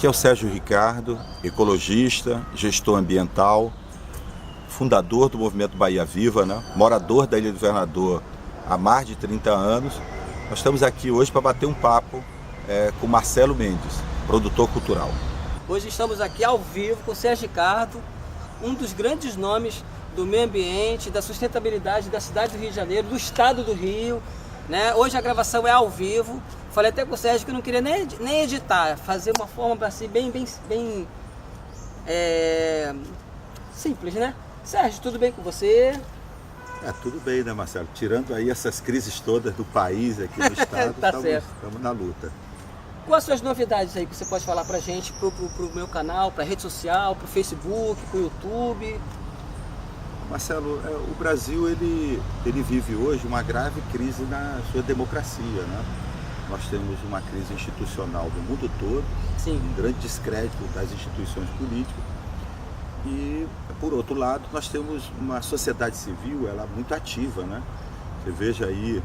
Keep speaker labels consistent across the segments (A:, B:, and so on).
A: Aqui é o Sérgio Ricardo, ecologista, gestor ambiental, fundador do Movimento Bahia Viva, né? Morador da Ilha do Governador há mais de 30 anos. Nós estamos aqui hoje para bater um papo com Marcelo Mendes, produtor cultural.
B: Hoje estamos aqui ao vivo com o Sérgio Ricardo, um dos grandes nomes do meio ambiente, da sustentabilidade da cidade do Rio de Janeiro, do estado do Rio, né? Hoje a gravação é ao vivo. Falei até com o Sérgio que eu não queria nem editar, fazer uma forma assim, bem simples, né? Sérgio, tudo bem com você?
A: Tudo bem, né, Marcelo? Tirando aí essas crises todas do país, aqui do estado,
B: Tá
A: estamos na luta.
B: Quais são as novidades aí que você pode falar pra gente, pro meu canal, pra rede social, pro Facebook, pro YouTube?
A: Marcelo, o Brasil ele vive hoje uma grave crise na sua democracia, né? Nós temos uma crise institucional no mundo todo,
B: Sim.
A: Um grande descrédito das instituições políticas e, por outro lado, nós temos uma sociedade civil ela muito ativa, né? Você veja aí,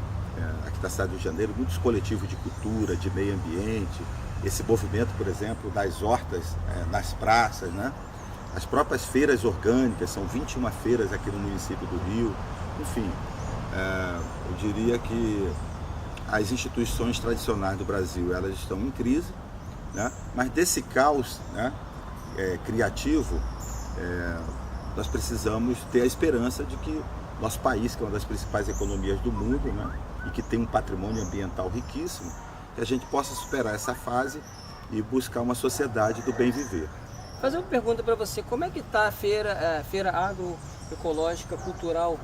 A: aqui na cidade do Rio de Janeiro, muitos coletivos de cultura, de meio ambiente, esse movimento, por exemplo, das hortas nas praças, né? As próprias feiras orgânicas, são 21 feiras aqui no município do Rio, enfim, eu diria que as instituições tradicionais do Brasil elas estão em crise, né? Mas desse caos, né, criativo, nós precisamos ter a esperança de que nosso país, que é uma das principais economias do mundo, né, e que tem um patrimônio ambiental riquíssimo, que a gente possa superar essa fase e buscar uma sociedade do bem viver.
B: Fazer uma pergunta para você, como é que está a feira agroecológica cultural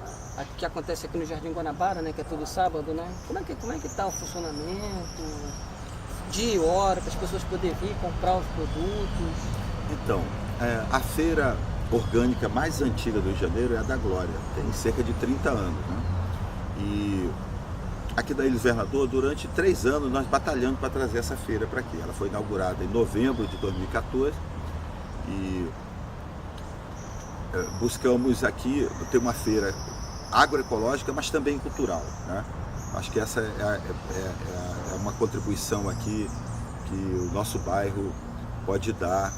B: que acontece aqui no Jardim Guanabara, né, que é todo sábado, né? Como é que está o funcionamento, dia e hora, para as pessoas poderem vir comprar os produtos?
A: Então, a feira orgânica mais antiga do Rio de Janeiro é a da Glória, tem cerca de 30 anos, né? E aqui da Ilha do Governador, durante 3 anos, nós batalhamos para trazer essa feira para aqui. Ela foi inaugurada em novembro de 2014 e buscamos aqui ter uma feira agroecológica, mas também cultural, né? Acho que essa é uma contribuição aqui que o nosso bairro pode dar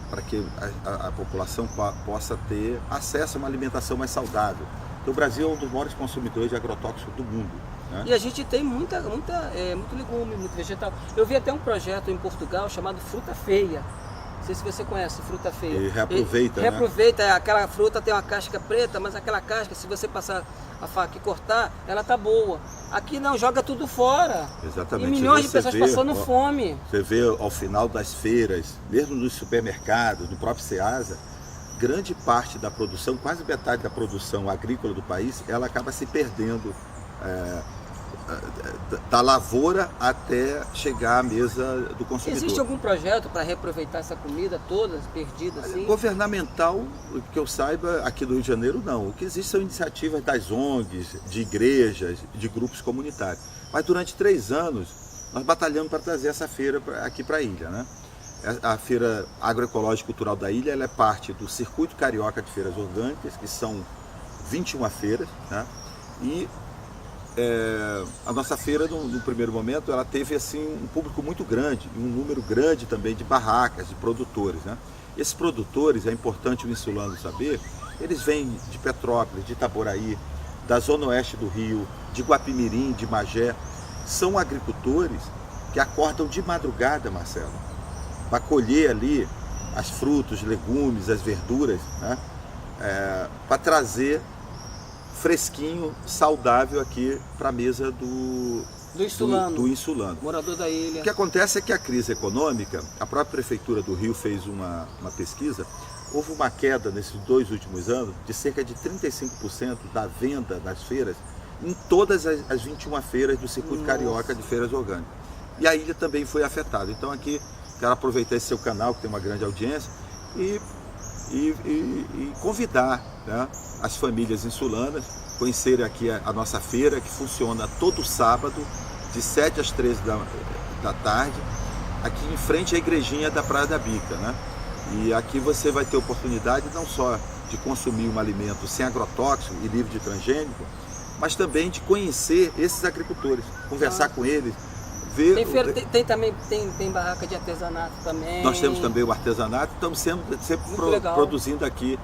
A: para que a população possa ter acesso a uma alimentação mais saudável. Porque o Brasil é um dos maiores consumidores de agrotóxicos do mundo, né?
B: E a gente tem muito legume, muito vegetal. Eu vi até um projeto em Portugal chamado Fruta Feia. Não sei se você conhece fruta feia.
A: E reaproveita, né?
B: Reaproveita, aquela fruta tem uma casca preta, mas aquela casca, se você passar a faca e cortar, ela tá boa. Aqui não, joga tudo fora.
A: Exatamente.
B: E milhões de pessoas passando fome.
A: Você vê ao final das feiras, mesmo nos supermercados, no próprio Ceasa, grande parte da produção, quase metade da produção agrícola do país, ela acaba se perdendo da lavoura até chegar à mesa do consumidor.
B: Existe algum projeto para reaproveitar essa comida toda perdida assim?
A: Governamental, que eu saiba, aqui do Rio de Janeiro não. O que existe são iniciativas das ONGs, de igrejas, de grupos comunitários. Mas durante 3 anos nós batalhamos para trazer essa feira aqui para a ilha, né? A Feira Agroecológica Cultural da Ilha ela é parte do Circuito Carioca de Feiras Orgânicas, que são 21 feiras, né? E a nossa feira, no primeiro momento, ela teve assim, um público muito grande, e um número grande também de barracas, de produtores, né? Esses produtores, é importante o insulano saber, eles vêm de Petrópolis, de Itaboraí, da zona oeste do Rio, de Guapimirim, de Magé. São agricultores que acordam de madrugada, Marcelo, para colher ali as frutas, legumes, as verduras, né? Para trazer fresquinho, saudável aqui para a mesa do insulano.
B: Morador da ilha.
A: O que acontece é que a crise econômica, a própria Prefeitura do Rio fez uma pesquisa, houve uma queda nesses 2 últimos anos de cerca de 35% da venda das feiras em todas as 21 feiras do Circuito Carioca de Feiras Orgânicas. E a ilha também foi afetada. Então aqui, quero aproveitar esse seu canal, que tem uma grande audiência, e convidar, né, as famílias insulanas conhecerem aqui a nossa feira, que funciona todo sábado, de 7 às 13 da tarde, aqui em frente à igrejinha da Praia da Bica, né? E aqui você vai ter oportunidade não só de consumir um alimento sem agrotóxico e livre de transgênico, mas também de conhecer esses agricultores, conversar com eles, ver...
B: Tem, feira, tem também tem barraca de artesanato também.
A: Nós temos também o artesanato, estamos sempre produzindo aqui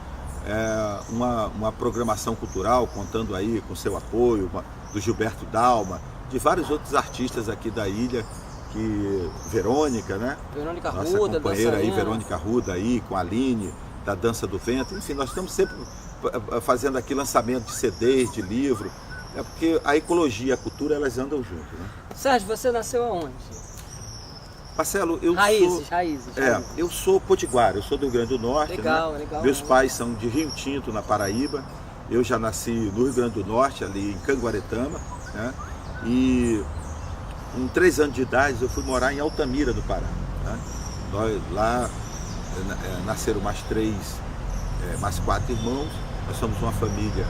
A: uma programação cultural, contando aí com seu apoio, do Gilberto Dalma, de vários outros artistas aqui da ilha, Verônica, né?
B: Verônica
A: Nossa
B: Ruda,
A: companheira aí,
B: dançarina.
A: Verônica Ruda aí, com a Aline, da Dança do Vento. Enfim, nós estamos sempre fazendo aqui lançamento de CDs, de livro, porque a ecologia e a cultura, elas andam junto, né?
B: Sérgio, você nasceu aonde?
A: Marcelo,
B: Raízes.
A: Eu sou potiguar, eu sou do Rio Grande do Norte.
B: Legal,
A: né?
B: legal.
A: Meus pais são de Rio Tinto, na Paraíba. Eu já nasci no Rio Grande do Norte, ali em Canguaretama, né? E com 3 anos de idade eu fui morar em Altamira, no Pará. Né? Lá nasceram mais 4 irmãos. Nós somos uma família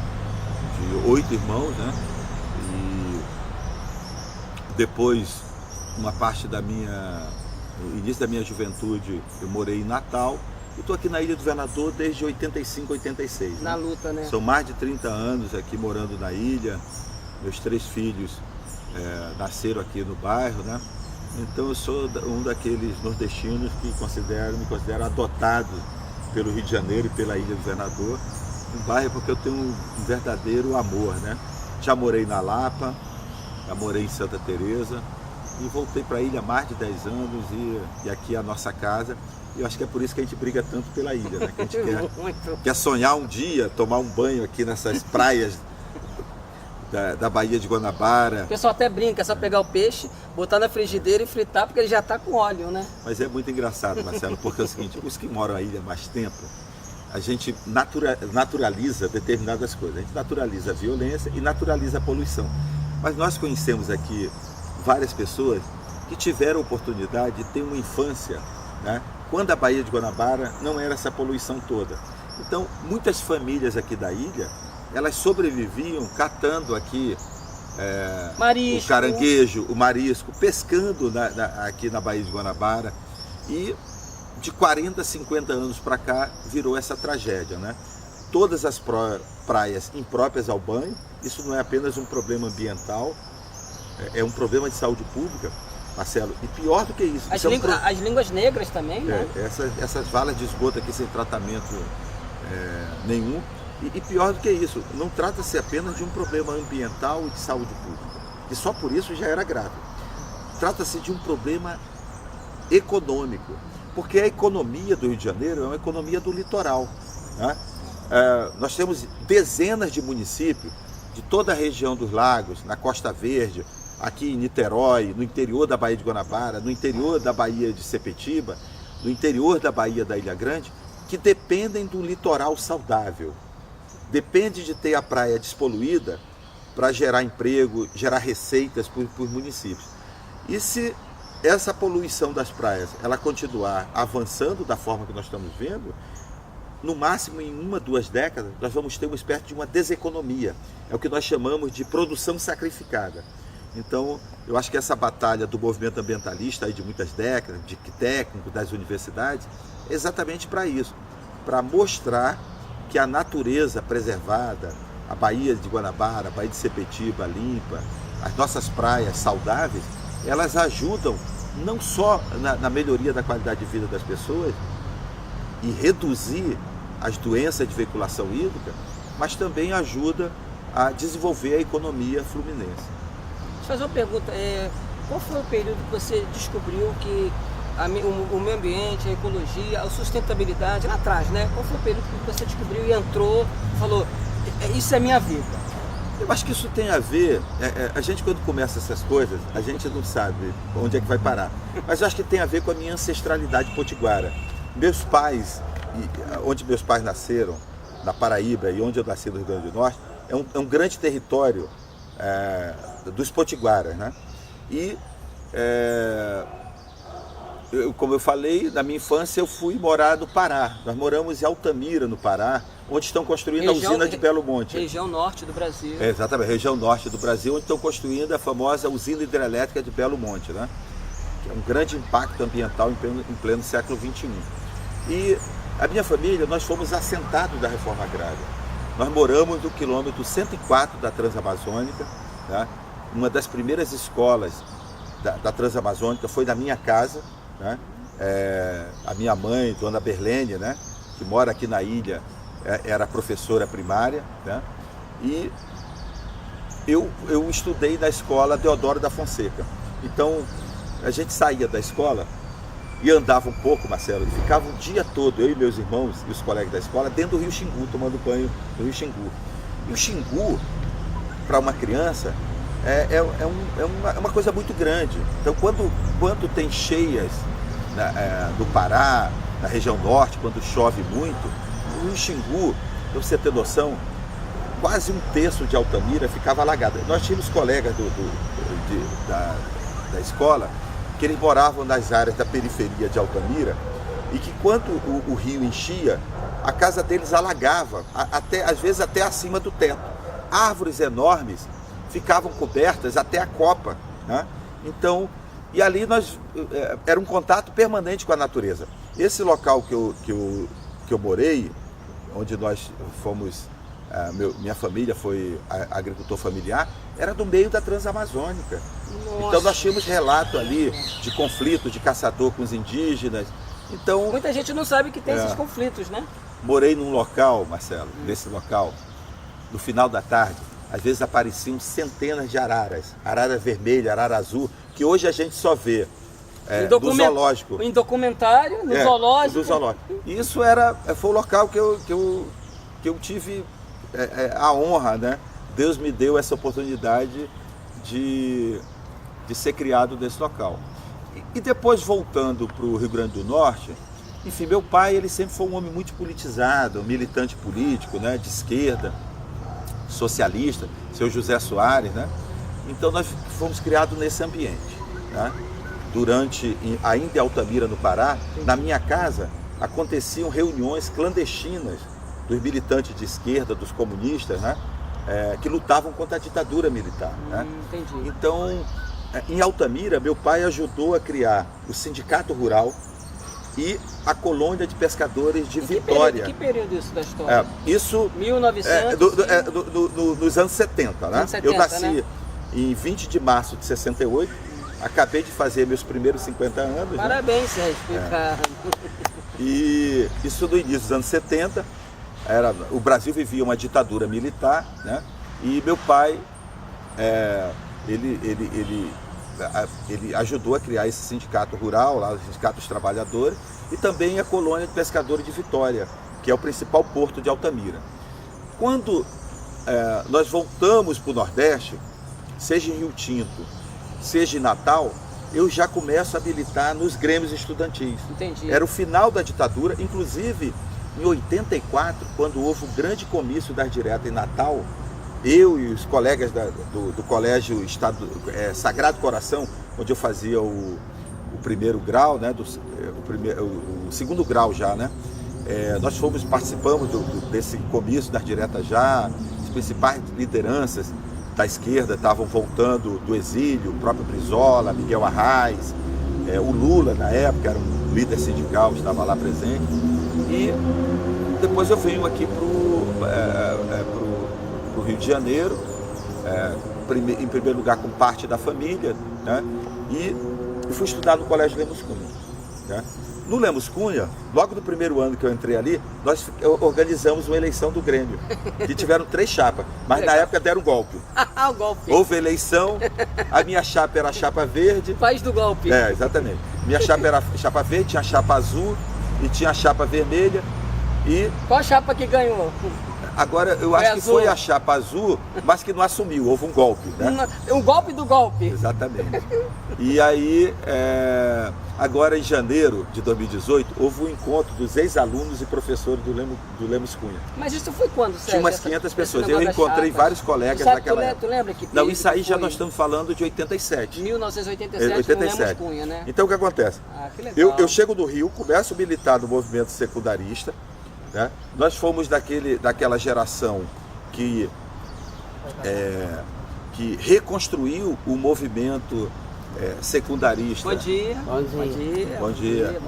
A: de 8 irmãos, né? E depois, uma parte no início da minha juventude, eu morei em Natal. E estou aqui na Ilha do Governador desde 85, 86.
B: Na
A: né?
B: luta, né?
A: São mais de 30 anos aqui morando na ilha. Meus 3 filhos nasceram aqui no bairro, né? Então eu sou um daqueles nordestinos que me considero adotado pelo Rio de Janeiro e pela Ilha do Governador. Um bairro porque eu tenho um verdadeiro amor, né? Já morei na Lapa, já morei em Santa Teresa e voltei para a ilha há mais de 10 anos e aqui é a nossa casa. E eu acho que é por isso que a gente briga tanto pela ilha, né? Que a gente quer sonhar um dia, tomar um banho aqui nessas praias da Baía de Guanabara.
B: O pessoal até brinca, é só pegar o peixe, botar na frigideira e fritar, porque ele já está com óleo, né?
A: Mas é muito engraçado, Marcelo, porque é o seguinte, os que moram na ilha há mais tempo, a gente naturaliza determinadas coisas. A gente naturaliza a violência e naturaliza a poluição. Mas nós conhecemos aqui várias pessoas que tiveram a oportunidade de ter uma infância, né? Quando a Baía de Guanabara não era essa poluição toda. Então, muitas famílias aqui da ilha, elas sobreviviam catando aqui o caranguejo, o marisco, pescando aqui na Baía de Guanabara. E de 40, 50 anos para cá, virou essa tragédia, né? Todas as praias impróprias ao banho, isso não é apenas um problema ambiental, é um problema de saúde pública, Marcelo, e pior do que isso.
B: As línguas negras também, né?
A: Essas valas de esgoto aqui sem tratamento nenhum. E pior do que isso, não trata-se apenas de um problema ambiental e de saúde pública, que só por isso já era grave. Trata-se de um problema econômico, porque a economia do Rio de Janeiro é uma economia do litoral, né? Nós temos dezenas de municípios de toda a região dos lagos, na Costa Verde, aqui em Niterói, no interior da Baía de Guanabara, no interior da Baía de Sepetiba, no interior da Baía da Ilha Grande, que dependem do litoral saudável. Depende de ter a praia despoluída para gerar emprego, gerar receitas para os municípios. E se essa poluição das praias ela continuar avançando da forma que nós estamos vendo, no máximo em 1, 2 décadas, nós vamos ter uma espécie de uma deseconomia. É o que nós chamamos de produção sacrificada. Então, eu acho que essa batalha do movimento ambientalista aí de muitas décadas, de técnico das universidades, é exatamente para isso, para mostrar que a natureza preservada, a Baía de Guanabara, a Baía de Sepetiba limpa, as nossas praias saudáveis, elas ajudam não só na melhoria da qualidade de vida das pessoas e reduzir as doenças de veiculação hídrica, mas também ajuda a desenvolver a economia fluminense.
B: Deixa eu fazer uma pergunta, qual foi o período que você descobriu que o meio ambiente, a ecologia, a sustentabilidade, lá atrás, né? Qual foi o período que você descobriu e entrou e falou, isso é minha vida?
A: Eu acho que isso tem a ver, a gente quando começa essas coisas, a gente não sabe onde é que vai parar, mas eu acho que tem a ver com a minha ancestralidade potiguara. Meus pais, onde meus pais nasceram, na Paraíba e onde eu nasci no Rio Grande do Norte, é um grande território dos potiguaras, né? E como eu falei, na minha infância eu fui morar no Pará. Nós moramos em Altamira, no Pará, onde estão construindo a usina de Belo Monte.
B: Região norte do Brasil.
A: Exatamente, região norte do Brasil, onde estão construindo a famosa usina hidrelétrica de Belo Monte, né? Que é um grande impacto ambiental em pleno século XXI. E a minha família, nós fomos assentados da reforma agrária. Nós moramos no quilômetro 104 da Transamazônica, tá? Uma das primeiras escolas da Transamazônica foi na minha casa, né? A minha mãe, Dona Berlene, né? Que mora aqui na ilha, era professora primária, né? E eu estudei na escola Deodoro da Fonseca. Então, a gente saía da escola e andava um pouco, Marcelo, e ficava o dia todo, eu e meus irmãos e os colegas da escola, dentro do Rio Xingu, tomando banho no Rio Xingu. E o Xingu, para uma criança, é uma coisa muito grande. Então, quando tem cheias no Pará, na região norte, quando chove muito, o Rio Xingu, para você ter noção, quase um terço de Altamira ficava alagado. Nós tínhamos colegas da escola que eles moravam nas áreas da periferia de Altamira e que quando o rio enchia, a casa deles alagava, às vezes até acima do teto. Árvores enormes ficavam cobertas até a copa, né? Então, e ali era um contato permanente com a natureza. Esse local que eu morei, onde nós fomos, minha família foi agricultor familiar, era do meio da Transamazônica. Nossa. Então nós tínhamos relato ali de conflito de caçador com os indígenas. Então,
B: muita gente não sabe que tem esses conflitos, né?
A: Morei num local, Marcelo, nesse local, no final da tarde, às vezes apareciam centenas de araras, arara vermelha, arara azul, que hoje a gente só vê no zoológico.
B: Em documentário, no zoológico.
A: Do zoológico. Isso foi o local que eu tive a honra, né? Deus me deu essa oportunidade de ser criado nesse local. E depois, voltando para o Rio Grande do Norte, enfim, meu pai, ele sempre foi um homem muito politizado, um militante político, né, de esquerda, socialista, seu José Soares, né? Então nós fomos criados nesse ambiente, né? Ainda em Altamira, no Pará, na minha casa, aconteciam reuniões clandestinas dos militantes de esquerda, dos comunistas, né? Que lutavam contra a ditadura militar, né?
B: Entendi.
A: Então, em Altamira, meu pai ajudou a criar o Sindicato Rural e a Colônia de Pescadores de Vitória.
B: Que período isso da história?
A: Isso...
B: 1900?
A: Nos anos 70, né?
B: Anos 70,
A: eu nasci,
B: né?
A: Em 20 de março de 68, acabei de fazer meus primeiros 50 anos.
B: Parabéns,
A: né?
B: Sérgio.
A: E isso no início dos anos 70, o Brasil vivia uma ditadura militar, né? E meu pai, ele ajudou a criar esse sindicato rural, lá, o Sindicato dos Trabalhadores, e também a Colônia de Pescadores de Vitória, que é o principal porto de Altamira. Quando nós voltamos para o Nordeste, seja em Rio Tinto, seja em Natal, eu já começo a militar nos grêmios estudantis.
B: Entendi.
A: Era o final da ditadura, inclusive em 84, quando houve o grande comício das diretas em Natal, eu e os colegas do Colégio Sagrado Coração, onde eu fazia o primeiro grau, né, o segundo grau já, né? Nós participamos desse comício das diretas já, as principais lideranças da esquerda estavam voltando do exílio, o próprio Brizola, Miguel Arraes, o Lula na época era um líder sindical, estava lá presente. E depois eu venho aqui para o Rio de Janeiro, em primeiro lugar com parte da família, né? E fui estudar no Colégio Lemos Cunha, né? No Lemos Cunha, logo no primeiro ano que eu entrei ali, nós organizamos uma eleição do Grêmio, que tiveram 3 chapas, mas na época deram golpe.
B: O golpe.
A: Houve eleição, a minha chapa era a chapa verde.
B: País do golpe.
A: Exatamente. Minha chapa era a chapa verde, tinha a chapa azul e tinha a chapa vermelha. E
B: qual a chapa que ganhou?
A: Agora, eu acho que foi a chapa azul, mas que não assumiu, houve um golpe, né?
B: Um golpe do golpe.
A: Exatamente. E aí, agora em janeiro de 2018, houve um encontro dos ex-alunos e professores do Lemos Cunha.
B: Mas isso foi quando, Sérgio?
A: Tinha umas 500 pessoas. Eu encontrei vários colegas naquela época.
B: Tu lembra que
A: Não, isso aí já nós estamos falando de 87.
B: 1987, no Lemos Cunha, né?
A: Então o que acontece?
B: Que legal.
A: Eu chego do Rio, começo a militar no movimento secundarista, né? Nós fomos daquela geração que reconstruiu o movimento secundarista.
B: Bom dia.
A: Bom dia.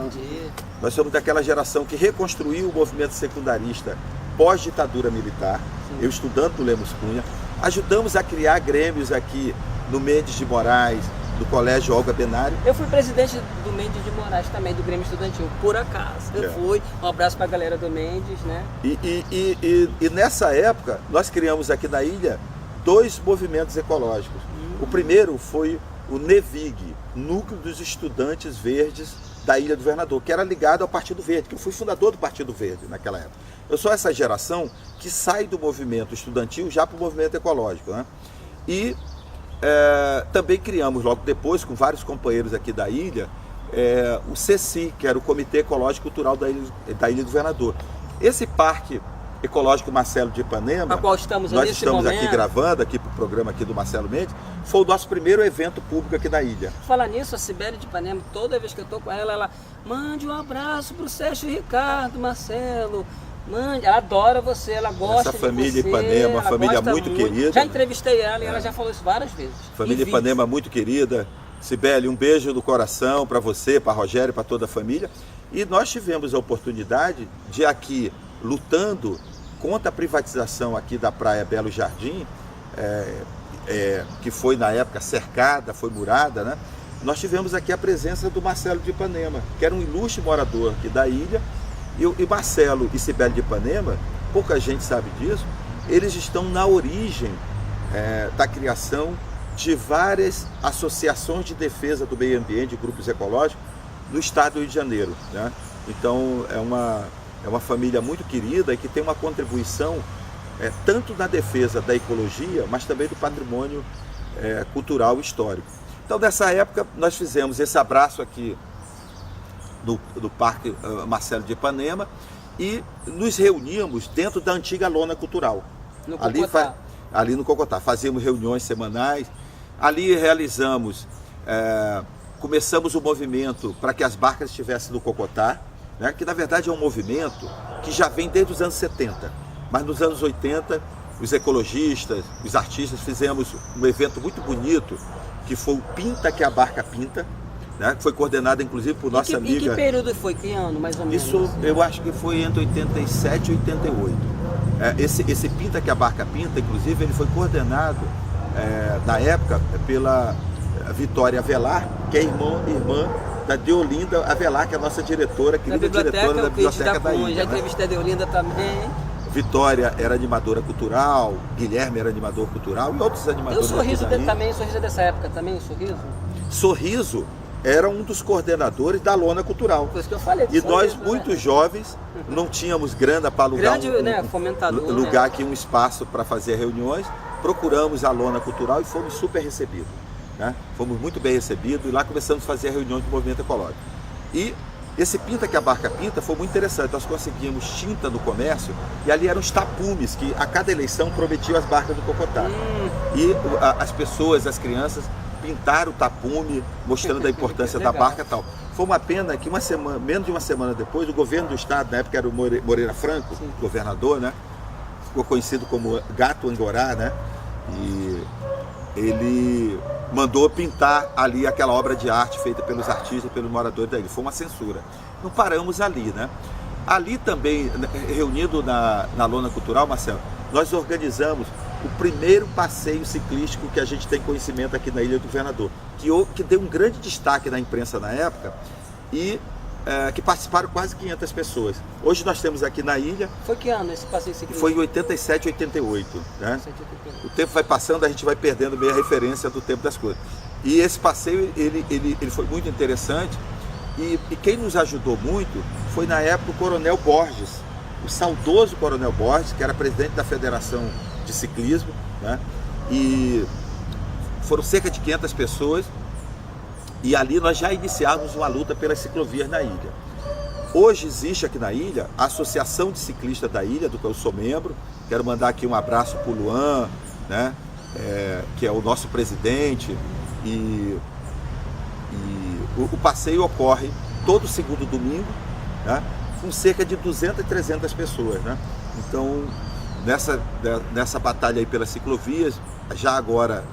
A: Nós somos daquela geração que reconstruiu o movimento secundarista pós-ditadura militar. Sim. Eu estudando no Lemos Cunha. Ajudamos a criar grêmios aqui no Mendes de Moraes, no Colégio Olga Benário.
B: Eu fui presidente do Mendes de Moraes também, do Grêmio Estudantil, por acaso. Eu fui, um abraço para a galera do Mendes, né?
A: E nessa época, nós criamos aqui na ilha 2 movimentos ecológicos. O primeiro foi o NEVIG, Núcleo dos Estudantes Verdes da Ilha do Governador, que era ligado ao Partido Verde, que eu fui fundador do Partido Verde naquela época. Eu sou essa geração que sai do movimento estudantil já para o movimento ecológico, né? E também criamos logo depois, com vários companheiros aqui da ilha, o CECI, que era o Comitê Ecológico Cultural da Ilha do Governador. Esse parque ecológico Marcelo de Ipanema,
B: qual estamos
A: nós estamos aqui gravando aqui para o programa aqui do Marcelo Mendes, foi o nosso primeiro evento público aqui na ilha.
B: Falar nisso, a Cibele de Ipanema, toda vez que eu estou com ela mande um abraço para o Sérgio Ricardo, Marcelo. Mãe, ela adora você, ela gosta
A: essa família
B: de você,
A: Ipanema, uma família muito querida.
B: Já entrevistei ela e ela já falou isso várias vezes.
A: Família Ipanema muito querida. Cibele, um beijo no coração para você, para Rogério, para toda a família. E nós tivemos a oportunidade de aqui, lutando contra a privatização aqui da Praia Belo Jardim, que foi na época cercada, foi murada, né? Nós tivemos aqui a presença do Marcelo de Ipanema, que era um ilustre morador aqui da ilha. E Marcelo e Cibele de Ipanema, pouca gente sabe disso, eles estão na origem da criação de várias associações de defesa do meio ambiente, de grupos ecológicos, no estado do Rio de Janeiro, né? Então é uma família muito querida e que tem uma contribuição tanto na defesa da ecologia, mas também do patrimônio cultural e histórico. Então nessa época nós fizemos esse abraço aqui do Parque Marcelo de Ipanema e nos reuníamos dentro da antiga lona cultural. Ali no Cocotá. Fazíamos reuniões semanais, ali realizamos, começamos o movimento para que as barcas estivessem no Cocotá, né, que na verdade é um movimento que já vem desde os anos 70, mas nos anos 80 os ecologistas, os artistas fizemos um evento muito bonito que foi o Pinta que a Barca Pinta, né, que foi coordenado inclusive por nossa amiga.
B: Em que período foi? Que ano, mais ou menos?
A: Isso eu acho que foi entre 87 e 88. Esse Pinta que a Barca Pinta, inclusive, ele foi coordenado na época pela Vitória Avelar, que é irmã da Deolinda Avelar, que é a nossa diretora, querida diretora da Biblioteca da Ilha.
B: Já entrevistei a Deolinda também.
A: Vitória era animadora cultural, Guilherme era animador cultural e outros animadores.
B: E o Sorriso também, o Sorriso é dessa época também, o Sorriso?
A: Sorriso era um dos coordenadores da lona cultural.
B: Por isso que eu falei.
A: E nós, muito jovens, não tínhamos grana para alugar lugar aqui, um espaço para fazer reuniões. Procuramos a lona cultural e fomos super recebidos, né? Fomos muito bem recebidos e lá começamos a fazer reuniões do movimento ecológico. E esse Pinta que a Barca Pinta foi muito interessante. Nós conseguimos tinta no comércio e ali eram os tapumes que a cada eleição prometiam as barcas do Cocotá. E as pessoas, as crianças, pintaram o tapume, mostrando a importância da barca e tal. Foi uma pena que menos de uma semana depois, o governo do estado, na época era o Moreira Franco, governador, né? Ficou conhecido como Gato Angorá, né? E ele mandou pintar ali aquela obra de arte feita pelos artistas, pelos moradores da ilha. Foi uma censura. Não paramos ali, né? Ali também, reunido na lona cultural, Marcelo, nós organizamos o primeiro passeio ciclístico que a gente tem conhecimento aqui na Ilha do Governador, que deu um grande destaque na imprensa na época e que participaram quase 500 pessoas. Hoje nós temos aqui na ilha...
B: Foi que ano esse passeio ciclístico?
A: Foi em 87, 88. Né? O tempo vai passando, a gente vai perdendo meio a referência do tempo das coisas. E esse passeio, ele foi muito interessante e quem nos ajudou muito foi na época o Coronel Borges, o saudoso Coronel Borges, que era presidente da Federação de Ciclismo, né? E foram cerca de 500 pessoas e ali nós já iniciamos uma luta pelas ciclovias na ilha. Hoje existe aqui na ilha a Associação de Ciclistas da Ilha, do qual eu sou membro. Quero mandar aqui um abraço para o Luan, né? Que é o nosso presidente, e o passeio ocorre todo segundo domingo, né? Com cerca de 200 e 300 pessoas, né? Então, nessa batalha aí pelas ciclovias, já agora,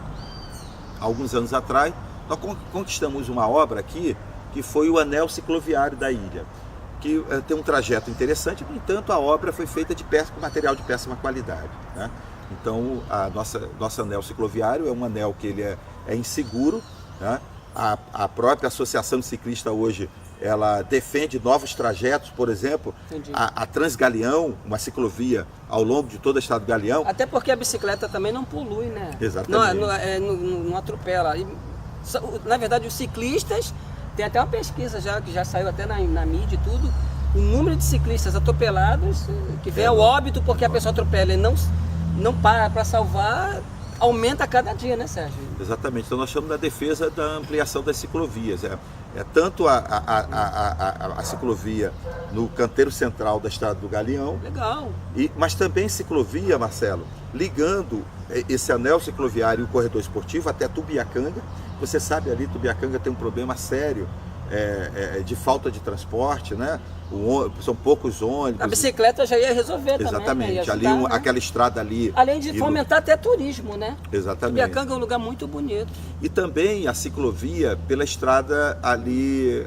A: alguns anos atrás, nós conquistamos uma obra aqui, que foi o Anel Cicloviário da ilha, que tem um trajeto interessante, no entanto, a obra foi feita com material de péssima qualidade, né? Então, nosso anel cicloviário é um anel que ele é inseguro, né? A própria Associação de Ciclistas hoje, ela defende novos trajetos, por exemplo, a Transgaleão, uma ciclovia ao longo de todo o estado do Galeão.
B: Até porque a bicicleta também não polui, né?
A: Exatamente.
B: Não atropela. E, na verdade, os ciclistas, tem até uma pesquisa que já saiu até na mídia e tudo, o número de ciclistas atropelados, que vem ao óbito porque a pessoa atropela e não para salvar, aumenta a cada dia, né, Sérgio?
A: Exatamente. Então nós estamos na defesa da ampliação das ciclovias. É tanto a ciclovia no canteiro central da estrada do Galeão.
B: Legal.
A: Mas também ciclovia, Marcelo, ligando esse anel cicloviário e o corredor esportivo até Tubiacanga. Você sabe, ali Tubiacanga tem um problema sério de falta de transporte, né? São poucos ônibus.
B: A bicicleta já ia resolver.
A: Exatamente.
B: Também, né?
A: Aquela estrada ali.
B: Além de fomentar até turismo, né?
A: Exatamente.
B: Tubiacanga é um lugar muito bonito.
A: E também a ciclovia pela estrada ali,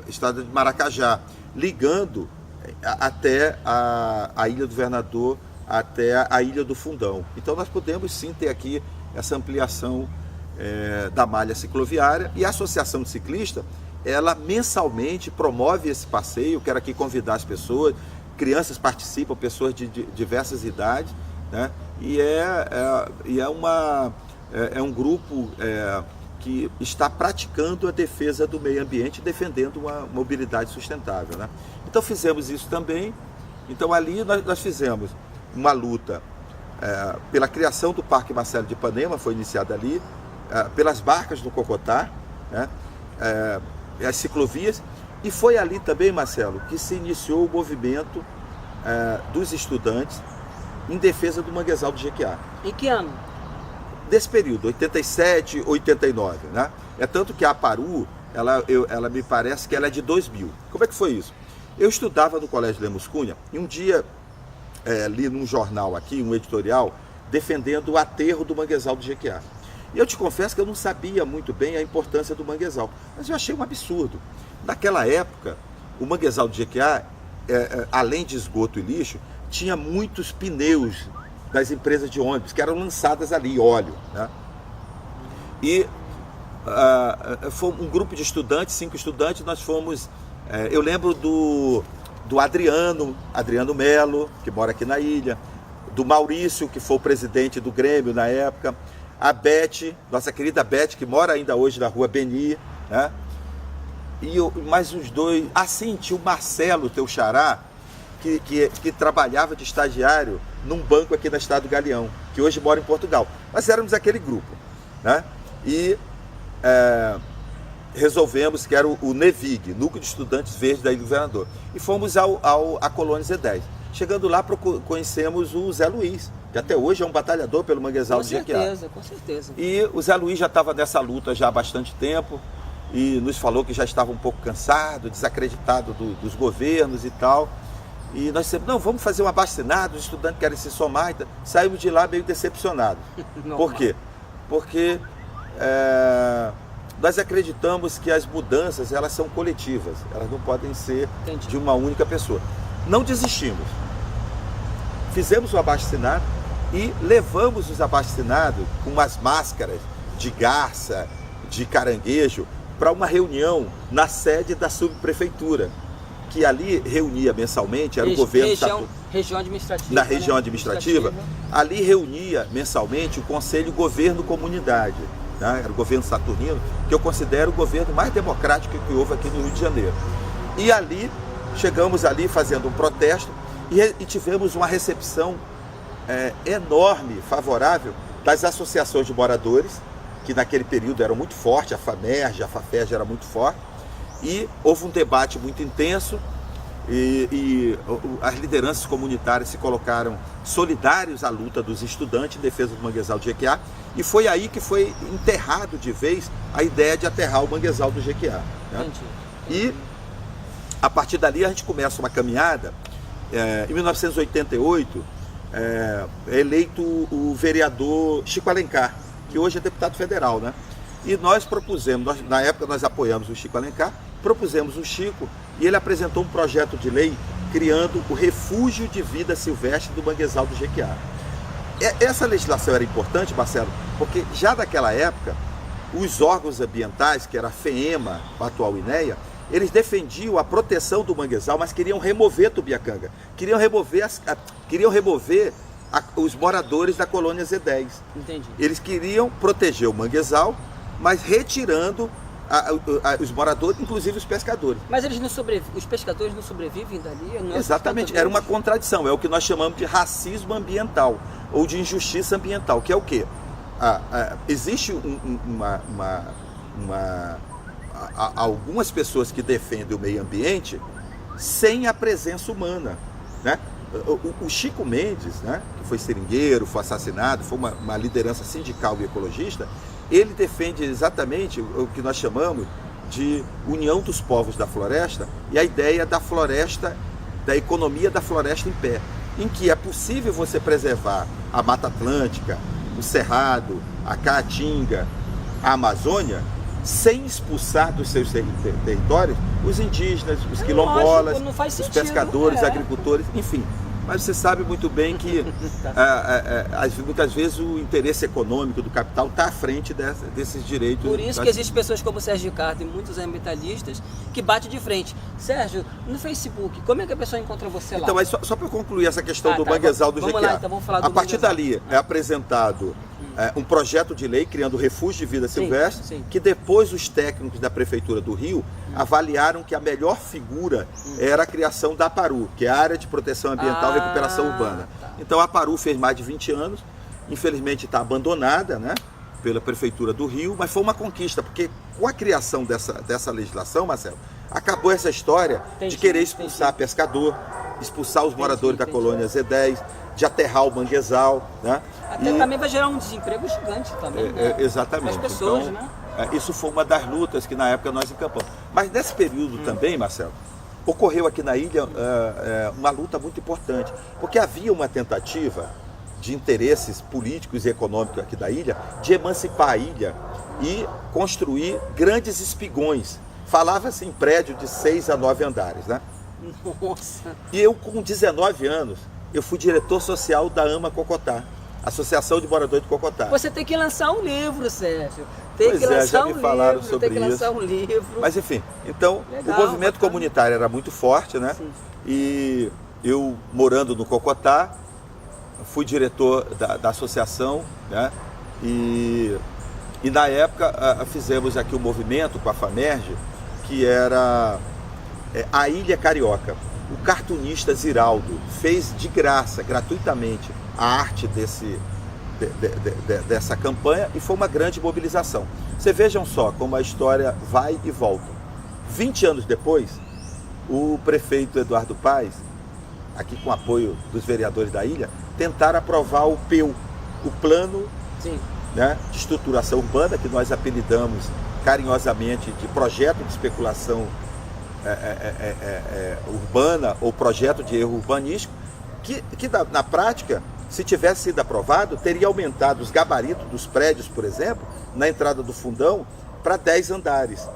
A: estrada de Maracajá, ligando até a Ilha do Governador, até a Ilha do Fundão. Então nós podemos sim ter aqui essa ampliação da malha cicloviária, e a Associação de Ciclistas, ela mensalmente promove esse passeio. Quero aqui convidar as pessoas, crianças participam, pessoas de diversas idades, né? E é um grupo que está praticando a defesa do meio ambiente, defendendo uma mobilidade sustentável, né? Então fizemos isso também. Então ali nós fizemos uma luta pela criação do Parque Marcelo de Ipanema, foi iniciada ali, pelas barcas do Cocotá, né? As ciclovias, e foi ali também, Marcelo, que se iniciou o movimento dos estudantes em defesa do manguezal do Jequiá.
B: Em que ano?
A: Desse período, 87, 89, né? É tanto que a APARU, ela me parece que ela é de 2000. Como é que foi isso? Eu estudava no Colégio Lemos Cunha e um dia li num jornal aqui, um editorial, defendendo o aterro do manguezal do Jequiá. E eu te confesso que eu não sabia muito bem a importância do manguezal, mas eu achei um absurdo. Naquela época, o manguezal do Jequiá, além de esgoto e lixo, tinha muitos pneus das empresas de ônibus que eram lançadas ali, óleo, né? E foi um grupo de estudantes, 5 estudantes, nós fomos... eu lembro do Adriano Melo, que mora aqui na ilha, do Maurício, que foi o presidente do Grêmio na época, a Beth, nossa querida Beth, que mora ainda hoje na rua Beni, né? E mais uns dois, assim, tinha o Marcelo, teu xará, que trabalhava de estagiário num banco aqui na estrada do Galeão, que hoje mora em Portugal. Nós éramos aquele grupo, né? E resolvemos que era o NEVIG, Núcleo de Estudantes Verdes da Ilha do Governador, e fomos à Colônia Z10. Chegando lá, conhecemos o Zé Luiz, que até hoje é um batalhador pelo manguezal do Jequiá.
B: Com certeza.
A: E o Zé Luiz já estava nessa luta já há bastante tempo, e nos falou que já estava um pouco cansado, desacreditado dos governos e tal. E nós dissemos, não, vamos fazer um abaixo-assinado, os estudantes querem se somar. Então, saímos de lá meio decepcionados. Por quê? Porque nós acreditamos que as mudanças, elas são coletivas, elas não podem ser de uma única pessoa. Não desistimos. Fizemos o abaixo-assinado e levamos os abaixo-assinados com umas máscaras de garça, de caranguejo, para uma reunião na sede da subprefeitura, que ali reunia mensalmente, era o governo...
B: Região administrativa.
A: Na região administrativa, ali reunia mensalmente o Conselho Governo Comunidade, né? Era o governo saturnino, que eu considero o governo mais democrático que houve aqui no Rio de Janeiro. E ali, chegamos ali fazendo um protesto e tivemos uma recepção enorme, favorável, das associações de moradores, que naquele período eram muito fortes, a FAMERJ, a FAFERJ era muito forte, e houve um debate muito intenso, e as lideranças comunitárias se colocaram solidários à luta dos estudantes em defesa do manguezal do Jequiá, e foi aí que foi enterrado de vez a ideia de aterrar o manguezal do Jequiá, né? E a partir dali a gente começa uma caminhada. Em 1988 é eleito o vereador Chico Alencar, que hoje é deputado federal, né? E nós propusemos, na época nós apoiamos o Chico Alencar, propusemos o Chico, e ele apresentou um projeto de lei criando o refúgio de vida silvestre do manguezal do Jequiá. Essa legislação era importante, Marcelo, porque já naquela época os órgãos ambientais, que era a FEEMA, a atual INEA, eles defendiam a proteção do manguezal, mas queriam remover Tubiacanga. Queriam remover os moradores da colônia Z10.
B: Entendi.
A: Eles queriam proteger o manguezal, mas retirando os moradores, inclusive os pescadores.
B: Mas os pescadores não sobrevivem dali? Não é?
A: Exatamente, era uma contradição, é o que nós chamamos de racismo ambiental, ou de injustiça ambiental, que é o quê? Existe algumas pessoas que defendem o meio ambiente sem a presença humana, né? O Chico Mendes, né, que foi seringueiro, foi assassinado, foi uma liderança sindical e ecologista, ele defende exatamente o que nós chamamos de união dos povos da floresta e a ideia da floresta, da economia da floresta em pé, em que é possível você preservar a Mata Atlântica, o Cerrado, a Caatinga, a Amazônia, sem expulsar dos seus territórios os indígenas, os quilombolas, os pescadores, agricultores, enfim. Mas você sabe muito bem que muitas vezes o interesse econômico do capital está à frente desses direitos.
B: Por isso que existem pessoas como o Sérgio Ricardo e muitos ambientalistas que batem de frente. Sérgio, no Facebook, como é que a pessoa encontra você lá?
A: Então, mas só para concluir essa questão do manguezal do GQA.
B: Vamos lá, então vamos falar do
A: a partir
B: manguezal.
A: dali é apresentado um projeto de lei criando o Refúgio de Vida Silvestre,
B: sim.
A: que depois os técnicos da Prefeitura do Rio avaliaram que a melhor figura era a criação da APARU, que é a Área de Proteção Ambiental e Recuperação Urbana.
B: Tá.
A: Então a APARU fez mais de 20 anos, infelizmente está abandonada, né, pela Prefeitura do Rio, mas foi uma conquista, porque com a criação dessa legislação, Marcelo, acabou essa história de querer expulsar pescador, expulsar os moradores da colônia Z10, de aterrar o manguezal, né?
B: Até também vai gerar um desemprego gigante também, né?
A: Exatamente.
B: As pessoas,
A: então,
B: né?
A: Isso foi uma das lutas que na época nós encampamos. Mas nesse período também, Marcelo, ocorreu aqui na ilha uma luta muito importante, porque havia uma tentativa de interesses políticos e econômicos aqui da ilha de emancipar a ilha e construir grandes espigões. Falava-se em prédio de 6 a 9 andares, né?
B: Nossa!
A: E eu, com 19 anos, eu fui diretor social da AMA Cocotá, Associação de Moradores de Cocotá.
B: Você tem que lançar um livro, Sérgio. Tem
A: Pois
B: que lançar
A: já me falaram
B: livro,
A: sobre
B: tem que lançar um livro.
A: Mas enfim, então
B: Legal,
A: o movimento
B: bacana.
A: comunitário era muito forte, né?
B: Sim.
A: E eu, morando no Cocotá, fui diretor da associação, né? E na época fizemos aqui um movimento com a FAMERJ, que era a Ilha Carioca. O cartunista Ziraldo fez de graça, gratuitamente, a arte dessa campanha e foi uma grande mobilização. Vocês vejam só como a história vai e volta. 20 anos depois, o prefeito Eduardo Paes, aqui com apoio dos vereadores da ilha, tentaram aprovar o PEU, o Plano,
B: Sim.
A: né, de Estruturação Urbana, que nós apelidamos carinhosamente de Projeto de Especulação Urbana ou Projeto de Erro Urbanístico, que na prática, se tivesse sido aprovado, teria aumentado os gabaritos dos prédios, por exemplo, na entrada do Fundão, para 10 andares.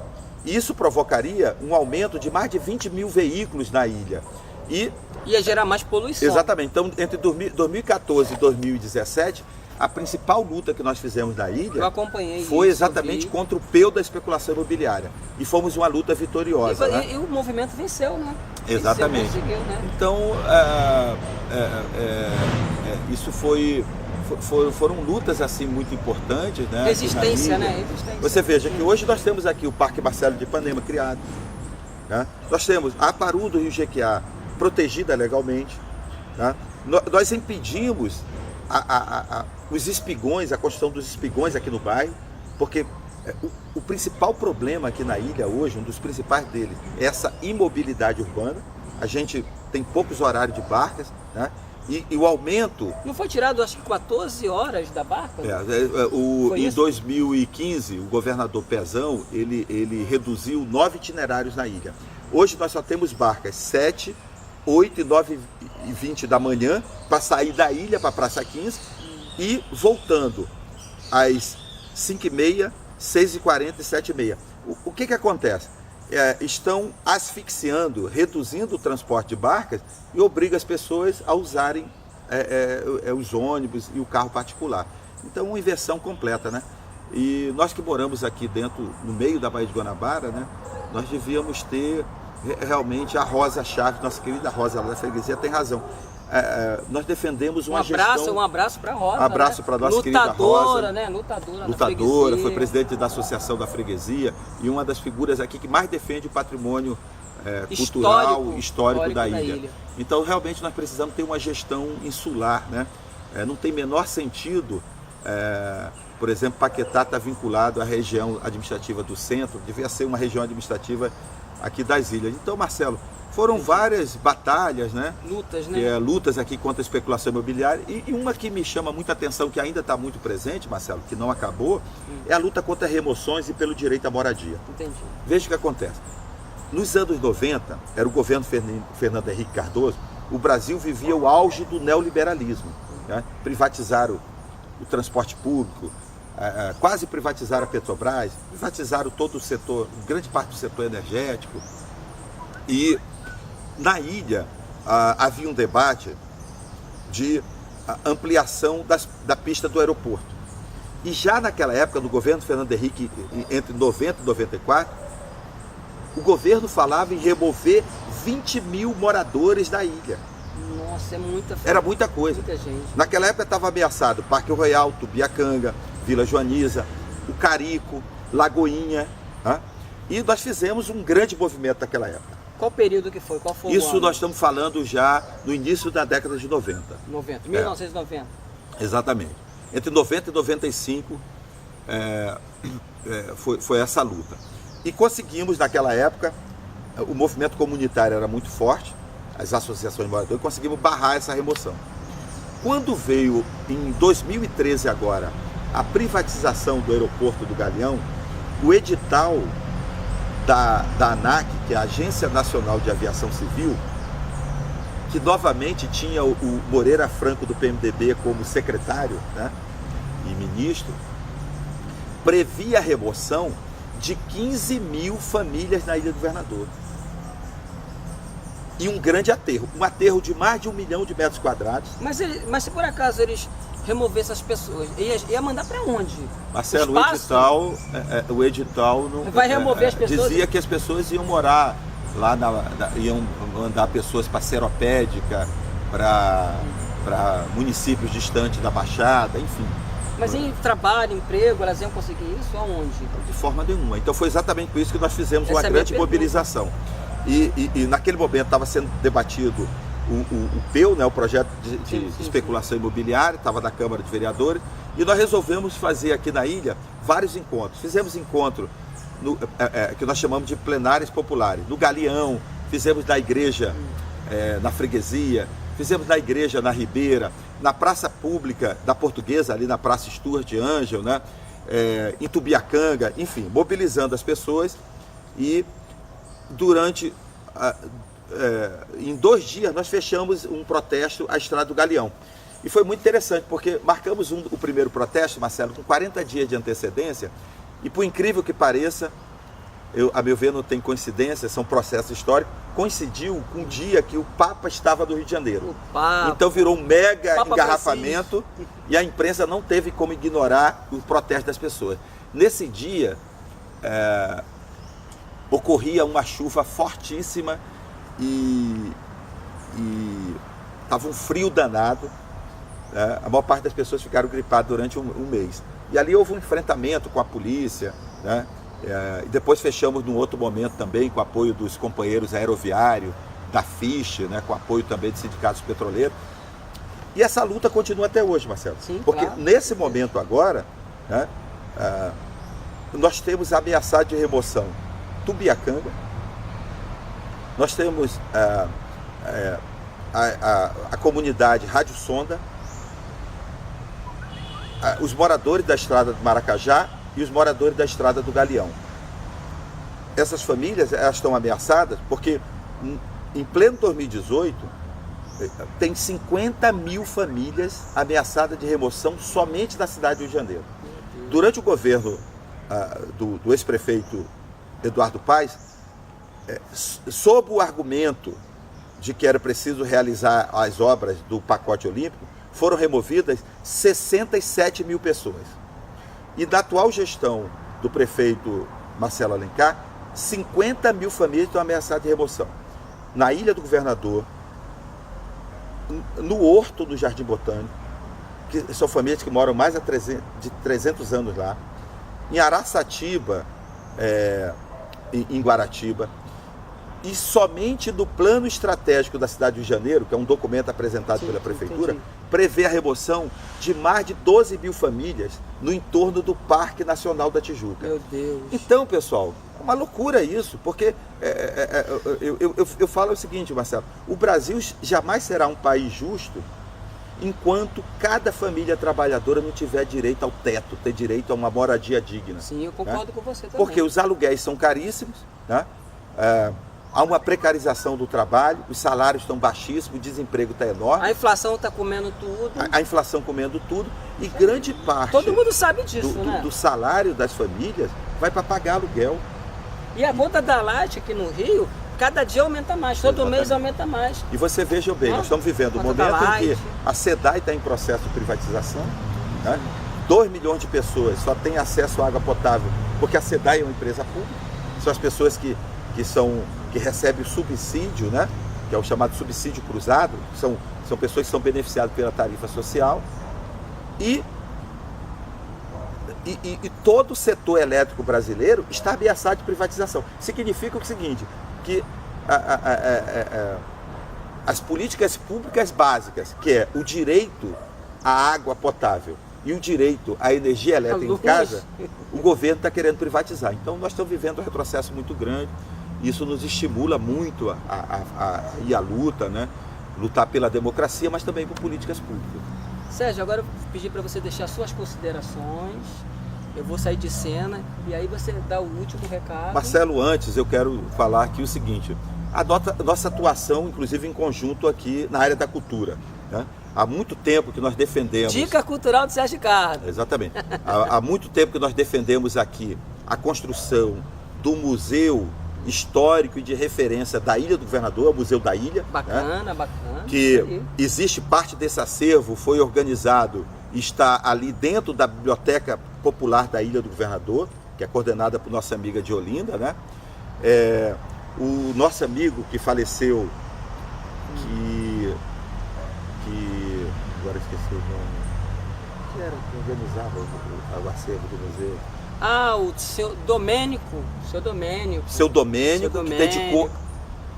A: E isso provocaria um aumento de mais de 20 mil veículos na ilha. E
B: Ia gerar mais poluição.
A: exatamente. Então, entre 2014 e 2017, a principal luta que nós fizemos na ilha
B: Eu acompanhei
A: foi
B: isso,
A: exatamente
B: eu vi.
A: contra o PEU da especulação imobiliária. E fomos uma luta vitoriosa. Né?
B: E o movimento venceu, né?
A: Exatamente.
B: Venceu, conseguiu, né?
A: Então, isso foram lutas assim muito importantes, né?
B: Resistência,
A: aqui na ilha.
B: né? Resistência.
A: Você veja que hoje nós temos aqui o Parque Marcelo de Ipanema criado, né? Nós temos a APARU do Rio Jequiá protegida legalmente, né? Nós impedimos os espigões, a construção dos espigões aqui no bairro, porque o principal problema aqui na ilha hoje, um dos principais deles, é essa imobilidade urbana. A gente tem poucos horários de barcas, né? E o aumento...
B: Não foi tirado, acho que 14 horas da barca?
A: Em 2015, o governador Pezão, ele reduziu 9 itinerários na ilha. Hoje nós só temos barcas 7, 8 e 9 e 20 da manhã para sair da ilha para a Praça 15 e voltando às 5h30, 6h40 e 7h30. O que acontece? Estão asfixiando, reduzindo o transporte de barcas e obriga as pessoas a usarem os ônibus e o carro particular. Então, uma inversão completa, né? E nós que moramos aqui dentro, no meio da Baía de Guanabara, né, nós devíamos ter realmente a Rosa-chave, nossa querida Rosa lá da freguesia tem razão. Nós defendemos uma gestão...
B: Um abraço para a Rosa.
A: Um abraço, né, para a nossa querida Rosa.
B: Lutadora, né? Lutadora,
A: foi presidente da Associação da Freguesia e uma das figuras aqui que mais defende o patrimônio cultural, histórico da ilha. Então, realmente, nós precisamos ter uma gestão insular, né? Não tem menor sentido, por exemplo, Paquetá está vinculado à região administrativa do centro, devia ser uma região administrativa aqui das ilhas. Então, Marcelo, foram várias batalhas, né?
B: Lutas, né?
A: Lutas aqui contra a especulação imobiliária. E uma que me chama muita atenção, que ainda está muito presente, Marcelo, que não acabou, é a luta contra remoções e pelo direito à moradia.
B: Entendi.
A: Veja o que acontece. Nos anos 90, era o governo Fernando Henrique Cardoso, o Brasil vivia o auge do neoliberalismo, né? Privatizaram o transporte público, quase privatizaram a Petrobras, privatizaram todo o setor, grande parte do setor energético. E na ilha havia um debate de ampliação da pista do aeroporto. E já naquela época, do governo Fernando Henrique, entre 90 e 94, o governo falava em remover 20 mil moradores da ilha.
B: Nossa, é muita coisa.
A: Era muita coisa.
B: Muita gente.
A: Naquela época estava ameaçado Parque Royal, Tubiacanga, Vila Joaniza, o Carico, Lagoinha. Né? E nós fizemos um grande movimento naquela época.
B: Qual período que foi? Qual foi
A: Isso
B: o ano?
A: Nós estamos falando já no início da década de 90.
B: 1990.
A: Exatamente. Entre 90 e 95 foi essa luta. E conseguimos, naquela época, o movimento comunitário era muito forte, as associações de moradores, conseguimos barrar essa remoção. Quando veio, em 2013 agora, a privatização do aeroporto do Galeão, o edital da ANAC, que é a Agência Nacional de Aviação Civil, que novamente tinha o Moreira Franco do PMDB como secretário, né, e ministro, previa a remoção de 15 mil famílias na Ilha do Governador. E um grande aterro, um aterro de mais de 1 milhão de metros quadrados.
B: Mas se por acaso eles removessem essas pessoas, ia mandar para onde?
A: Marcelo, o edital não
B: vai remover as pessoas?
A: Dizia que as pessoas iam morar lá, iam mandar pessoas para Seropédica, para municípios distantes da Baixada, enfim.
B: Mas em trabalho, emprego, elas iam conseguir isso aonde?
A: De forma nenhuma. Então foi exatamente por isso que nós fizemos uma grande mobilização. E naquele momento estava sendo debatido o PEU, né, o projeto de especulação imobiliária, estava na Câmara de Vereadores, e nós resolvemos fazer aqui na ilha vários encontros. Fizemos encontro que nós chamamos de plenárias populares, no Galeão, fizemos na igreja, na freguesia, fizemos na igreja na Ribeira, na praça pública da Portuguesa, ali na Praça Stuart Angel, né, em Tubiacanga, enfim, mobilizando as pessoas. E durante, em 2 dias, nós fechamos um protesto à Estrada do Galeão. E foi muito interessante, porque marcamos o primeiro protesto, Marcelo, com 40 dias de antecedência, e por incrível que pareça, a meu ver não tem coincidência, são processos históricos, coincidiu com o dia que o Papa estava no Rio de Janeiro. Então virou um mega engarrafamento e a imprensa não teve como ignorar o protesto das pessoas. Nesse dia, ocorria uma chuva fortíssima e estava um frio danado. A maior parte das pessoas ficaram gripadas durante um mês. E ali houve um enfrentamento com a polícia, né? E depois fechamos num outro momento também com o apoio dos companheiros aeroviários, da FICH, né? Com apoio também de sindicatos petroleiros. E essa luta continua até hoje, Marcelo.
B: Sim,
A: porque
B: claro.
A: Nesse momento agora, né? Nós temos ameaçado de remoção Tubiacanga, nós temos a comunidade Rádio Sonda, os moradores da Estrada do Maracajá e os moradores da Estrada do Galeão. Essas famílias, elas estão ameaçadas porque em pleno 2018 tem 50 mil famílias ameaçadas de remoção somente da cidade do Rio de Janeiro. Durante o governo do ex-prefeito Eduardo Paes, sob o argumento de que era preciso realizar as obras do pacote olímpico, foram removidas 67 mil pessoas. E da atual gestão do prefeito Marcelo Alencar, 50 mil famílias estão ameaçadas de remoção. Na Ilha do Governador, no Horto do Jardim Botânico, que são famílias que moram mais de 300 anos lá, em Araçatiba, em Guaratiba, e somente do plano estratégico da cidade do Rio de Janeiro, que é um documento apresentado pela prefeitura, prevê a remoção de mais de 12 mil famílias no entorno do Parque Nacional da Tijuca.
B: Meu Deus.
A: Então, pessoal, é uma loucura isso, porque eu falo o seguinte, Marcelo, o Brasil jamais será um país justo enquanto cada família trabalhadora não tiver direito ao teto, ter direito a uma moradia digna.
B: Sim, eu concordo com você também.
A: Porque os aluguéis são caríssimos, né? Há uma precarização do trabalho, os salários estão baixíssimos, o desemprego está enorme.
B: A inflação está comendo tudo.
A: A inflação comendo tudo e grande parte
B: Todo mundo sabe disso, né?
A: do salário das famílias vai para pagar aluguel.
B: E a conta da Light aqui no Rio, cada dia aumenta mais, todo mês aumenta mais.
A: E você veja bem, nós estamos vivendo um momento em que a SEDAI está em processo de privatização, né? 2 milhões de pessoas só têm acesso à água potável porque a SEDAI é uma empresa pública, são as pessoas que recebem o subsídio, né? Que é o chamado subsídio cruzado, são pessoas que são beneficiadas pela tarifa social, e todo o setor elétrico brasileiro está ameaçado de privatização. Significa o seguinte, que as políticas públicas básicas, que é o direito à água potável e o direito à energia elétrica em casa, o governo está querendo privatizar. Então nós estamos vivendo um retrocesso muito grande. Isso nos estimula muito a ir à luta, né? Lutar pela democracia, mas também por políticas públicas.
B: Sérgio, agora eu vou pedir para você deixar suas considerações. Eu vou sair de cena e aí você dá o último recado.
A: Marcelo, antes eu quero falar aqui o seguinte: a nossa atuação, inclusive em conjunto aqui na área da cultura, né? Há muito tempo que nós defendemos...
B: Dica cultural do Sérgio Ricardo.
A: Exatamente. Há muito tempo que nós defendemos aqui a construção do museu histórico e de referência da Ilha do Governador, o Museu da Ilha.
B: Bacana,
A: né?
B: Bacana.
A: Que existe parte desse acervo, foi organizado e está ali dentro da Biblioteca Popular da Ilha do Governador, que é coordenada por nossa amiga de Olinda, né? O nosso amigo que faleceu, agora esqueci o nome, que era que organizava o acervo do museu.
B: O seu Domênico.
A: Seu Domênico, que dedicou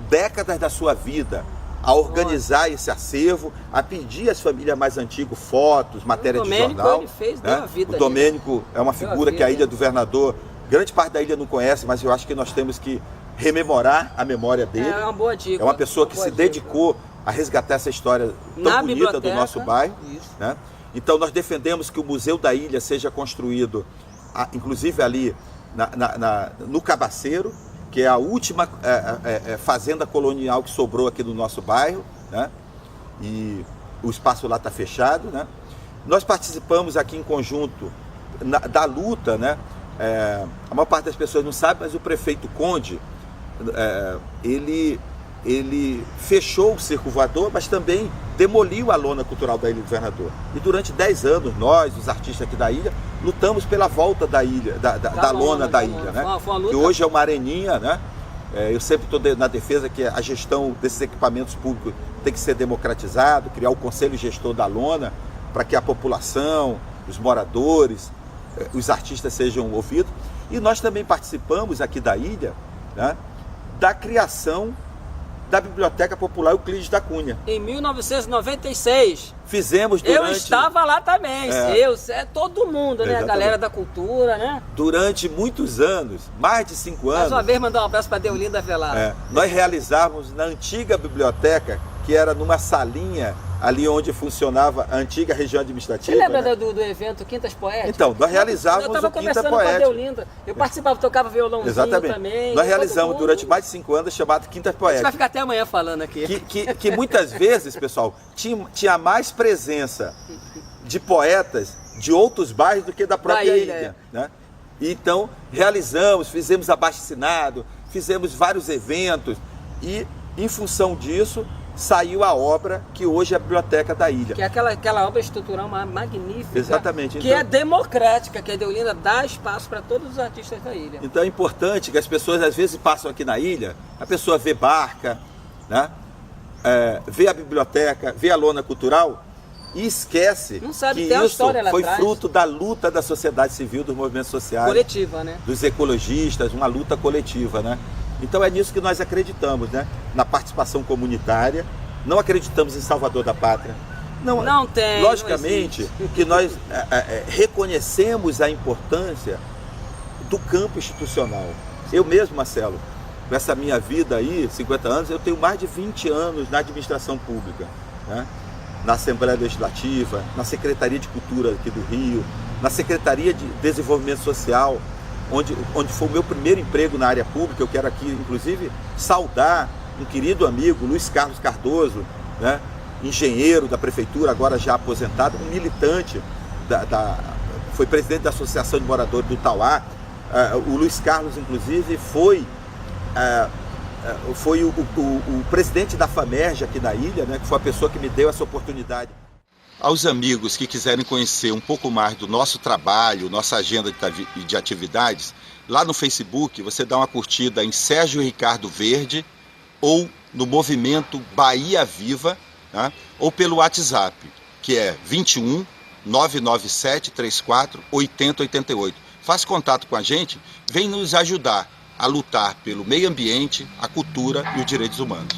A: décadas da sua vida a organizar esse acervo, a pedir às famílias mais antigas fotos, matéria de jornal.
B: Ele fez, deu a vida.
A: O Domênico é uma figura que a Ilha do Governador, grande parte da ilha não conhece, mas eu acho que nós temos que rememorar a memória dele.
B: É uma boa dica.
A: É uma pessoa que se dedicou a resgatar essa história tão bonita do nosso bairro. Né? Então nós defendemos que o Museu da Ilha seja construído, inclusive ali no Cabaceiro, que é a última fazenda colonial que sobrou aqui no nosso bairro, né? E o espaço lá está fechado, né? Nós participamos aqui em conjunto da luta, né? A maior parte das pessoas não sabe, mas o prefeito Conde, ele fechou o circo voador, mas também demoliu a lona cultural da Ilha do Governador. E durante 10 anos, nós, os artistas aqui da ilha, lutamos pela volta da ilha, da lona da ilha, né? Que hoje é uma areninha, né? Eu sempre estou na defesa que a gestão desses equipamentos públicos tem que ser democratizado, criar o conselho gestor da lona, para que a população, os moradores, os artistas sejam ouvidos. E nós também participamos aqui da ilha, né, da criação da Biblioteca Popular Euclides da Cunha.
B: Em 1996.
A: Fizemos durante...
B: Eu estava lá também, todo mundo, né? Exatamente. A galera da cultura, né?
A: Durante muitos anos, mais de 5 anos...
B: Mais uma vez, mandar um abraço para Deolinda Velar.
A: Nós realizávamos na antiga biblioteca, que era numa salinha ali onde funcionava a antiga região administrativa.
B: Você lembra,
A: né?
B: do evento Quintas Poéticas?
A: Então, nós realizávamos o Quinta Poética.
B: Eu participava, tocava violãozinho.
A: Exatamente.
B: Também.
A: Nós realizamos durante mais de 5 anos chamado Quinta Poética. A gente
B: vai ficar até amanhã falando aqui.
A: Que muitas vezes, pessoal, tinha mais presença de poetas de outros bairros do que da própria ilha. Né? Então, fizemos abaixo-assinado, fizemos vários eventos e, em função disso, saiu a obra que hoje é a Biblioteca da Ilha.
B: Que é aquela obra estrutural magnífica.
A: Exatamente.
B: Que é democrática, que a Deolinda dá espaço para todos os artistas da ilha.
A: Então é importante que as pessoas às vezes passam aqui na ilha, a pessoa vê barca, né? Vê a biblioteca, vê a lona cultural e esquece
B: Não sabe,
A: que
B: tem uma
A: isso
B: história lá
A: foi
B: atrás.
A: fruto da luta da sociedade civil, dos movimentos sociais.
B: Coletiva, né?
A: Dos ecologistas, uma luta coletiva, né? Então é nisso que nós acreditamos, né? Na participação comunitária, não acreditamos em Salvador da Pátria.
B: Não tem.
A: Logicamente que nós reconhecemos a importância do campo institucional. Eu mesmo, Marcelo, com essa minha vida aí, 50 anos, eu tenho mais de 20 anos na administração pública, né? Na Assembleia Legislativa, na Secretaria de Cultura aqui do Rio, na Secretaria de Desenvolvimento Social, onde foi o meu primeiro emprego na área pública. Eu quero aqui, inclusive, saudar um querido amigo, Luiz Carlos Cardoso, né? Engenheiro da prefeitura, agora já aposentado, um militante, foi presidente da Associação de Moradores do Tauá. O Luiz Carlos, inclusive, foi o presidente da FAMERJ aqui na ilha, né? Que foi a pessoa que me deu essa oportunidade. Aos amigos que quiserem conhecer um pouco mais do nosso trabalho, nossa agenda de atividades, lá no Facebook você dá uma curtida em Sérgio Ricardo Verde ou no Movimento Bahia Viva, né? Ou pelo WhatsApp, que é 21 997 34 8088. Faça contato com a gente, vem nos ajudar a lutar pelo meio ambiente, a cultura e os direitos humanos.